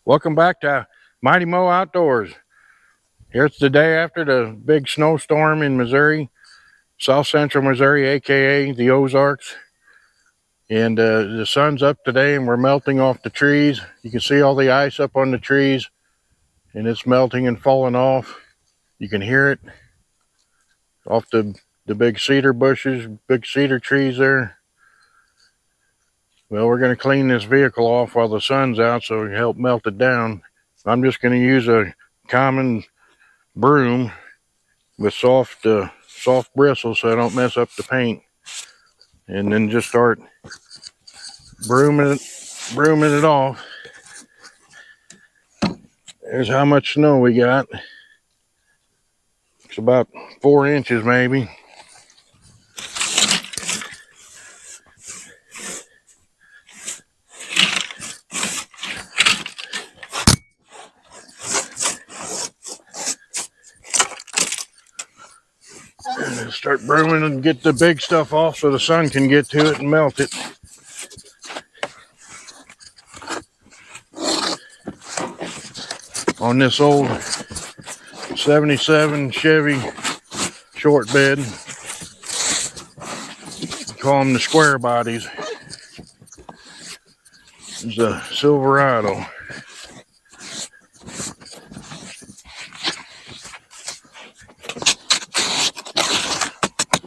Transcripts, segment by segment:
Welcome back to Mighty Mo Outdoors. Here's the day after the big snowstorm in Missouri, south central Missouri, aka the Ozarks. And the sun's up today and we're melting off the trees. You can see all the ice up on the trees and it's melting and falling off. You can hear it off the big cedar bushes, big cedar trees there. Well, we're going to clean this vehicle off while the sun's out so we can help melt it down. I'm just going to use a common broom with soft bristles so I don't mess up the paint, and then just start brooming it off. There's how much snow we got. It's about 4 inches maybe. And start brooming and get the big stuff off so the sun can get to it and melt it. On this old 77 Chevy short bed, call them the square bodies. It's a Silverado.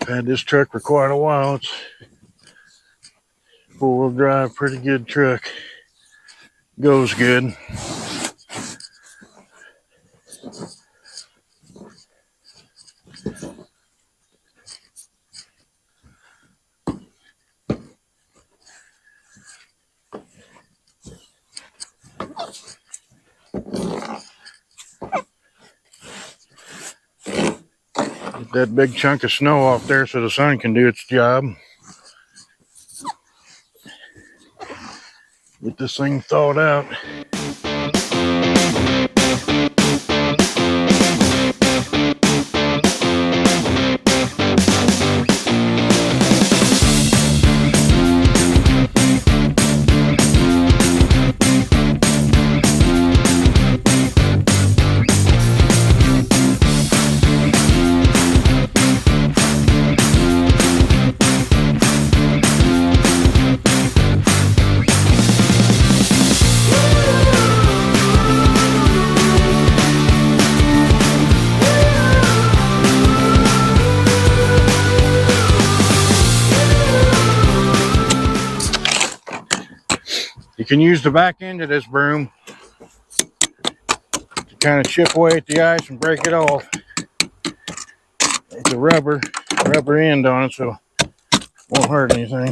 I've had this truck for quite a while. It's four-wheel drive, pretty good truck. Goes good. Get that big chunk of snow off there so the sun can do its job. Get this thing thawed out. You can use the back end of this broom to kind of chip away at the ice and break it off. It's a rubber end on it, so it won't hurt anything.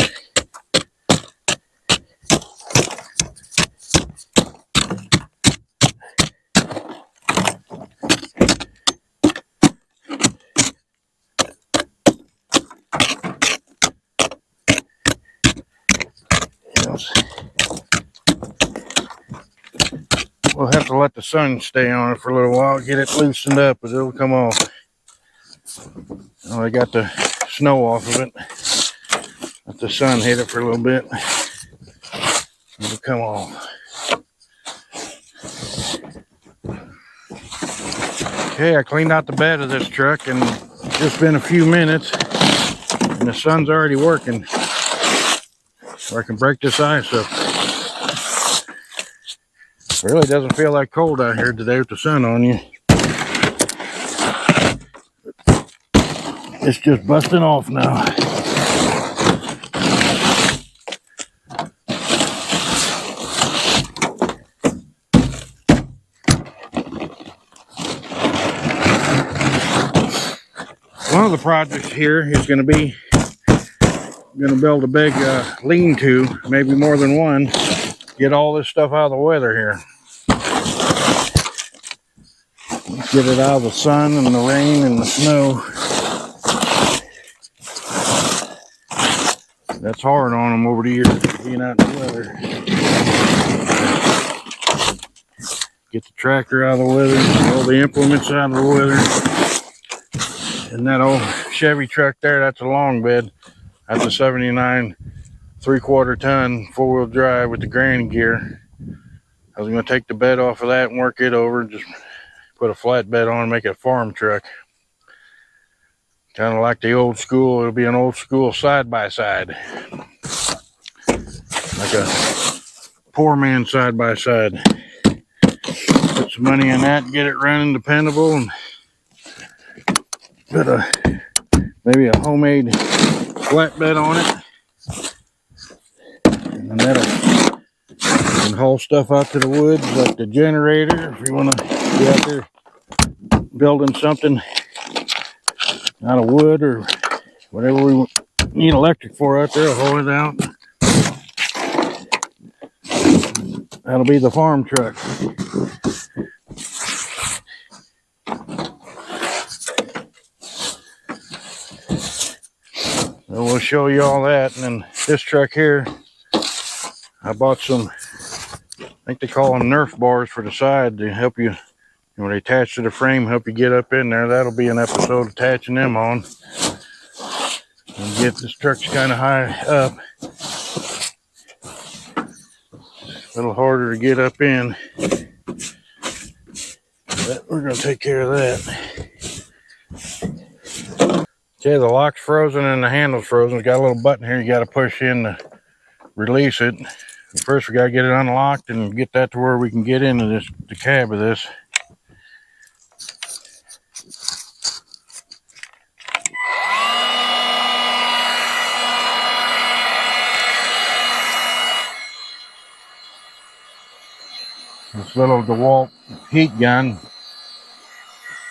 We'll have to let the sun stay on it for a little while, get it loosened up, but it'll come off. Well, I got the snow off of it. Let the sun hit it for a little bit. It'll come off. Okay, I cleaned out the bed of this truck and it's just been a few minutes and the sun's already working. So I can break this ice up. It really doesn't feel like cold out here today with the sun on you. It's just busting off now. One of the projects here is going to be build a big lean-to, maybe more than one. Get all this stuff out of the weather here. Get it out of the sun and the rain and the snow. That's hard on them over the years, being out in the weather. Get the tractor out of the weather, all the implements out of the weather. And that old Chevy truck there, that's a long bed. That's a 79 3/4 ton 4-wheel drive with the granny gear. I was going to take the bed off of that and work it over and just put a flat bed on and make it a farm truck. Kind of like the old school. It'll be an old school side-by-side. Like a poor man side-by-side. Put some money in that and get it running dependable, and put maybe a homemade flatbed on it. And that'll, you can haul stuff out to the woods, like the generator. If you want to be out there building something out of wood or whatever we need electric for out there, haul it out. That'll be the farm truck. So we'll show you all that. And then this truck here, I bought some, I think they call them Nerf bars for the side to help you, when they attach to the frame, help you get up in there. That'll be an episode attaching them on. And get this truck's kind of high up. A little harder to get up in. But we're going to take care of that. Okay, the lock's frozen and the handle's frozen. It's got a little button here you got to push in to release it. First, we got to get it unlocked and get that to where we can get into the cab of this. This little DeWalt heat gun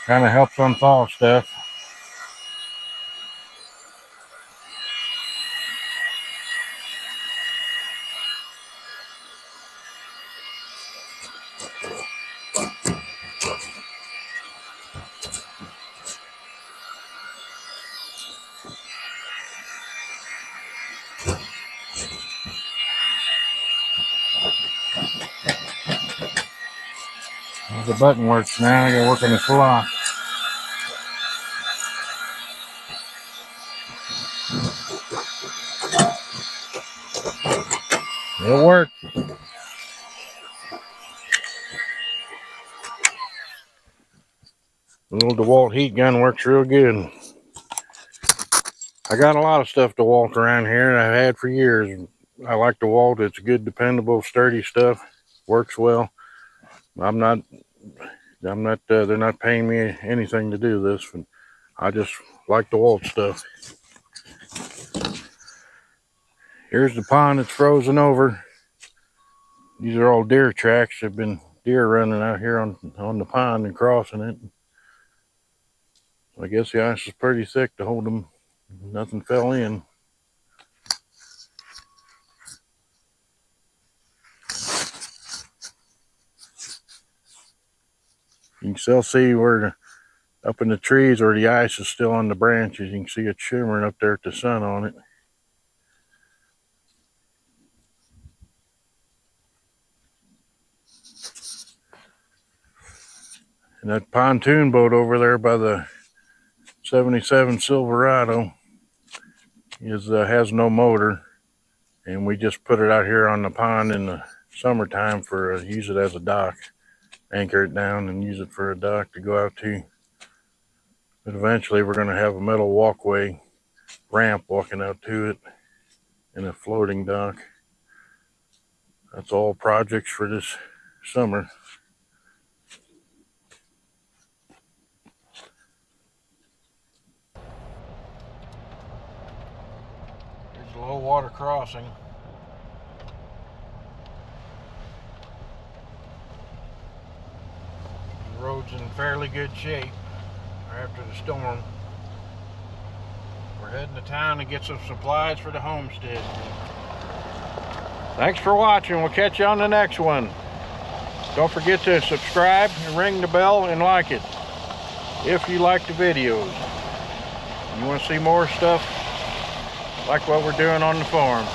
kind of helps unthaw stuff. The button works now. I gotta work on this lock. It'll work. The little DeWalt heat gun works real good. I got a lot of stuff DeWalt around here that I've had for years. I like DeWalt. It's good, dependable, sturdy stuff. Works well. they're not paying me anything to do this. And I just like DeWalt stuff. Here's the pond that's frozen over. These are all deer tracks. There've been deer running out here on the pond and crossing it. I guess the ice is pretty thick to hold them. Nothing fell in. You can still see where up in the trees where the ice is still on the branches. You can see it shimmering up there with the sun on it. And that pontoon boat over there by the 77 Silverado has no motor, and we just put it out here on the pond in the summertime for use it as a dock. Anchor it down and use it for a dock to go out to. But eventually we're going to have a metal walkway ramp walking out to it and a floating dock. That's all projects for this summer. Here's a low water crossing. The road's in fairly good shape after the storm. We're heading to town to get some supplies for the homestead. Thanks for watching. We'll catch you on the next one. Don't forget to subscribe and ring the bell and like it if you like the videos. You want to see more stuff like what we're doing on the farm.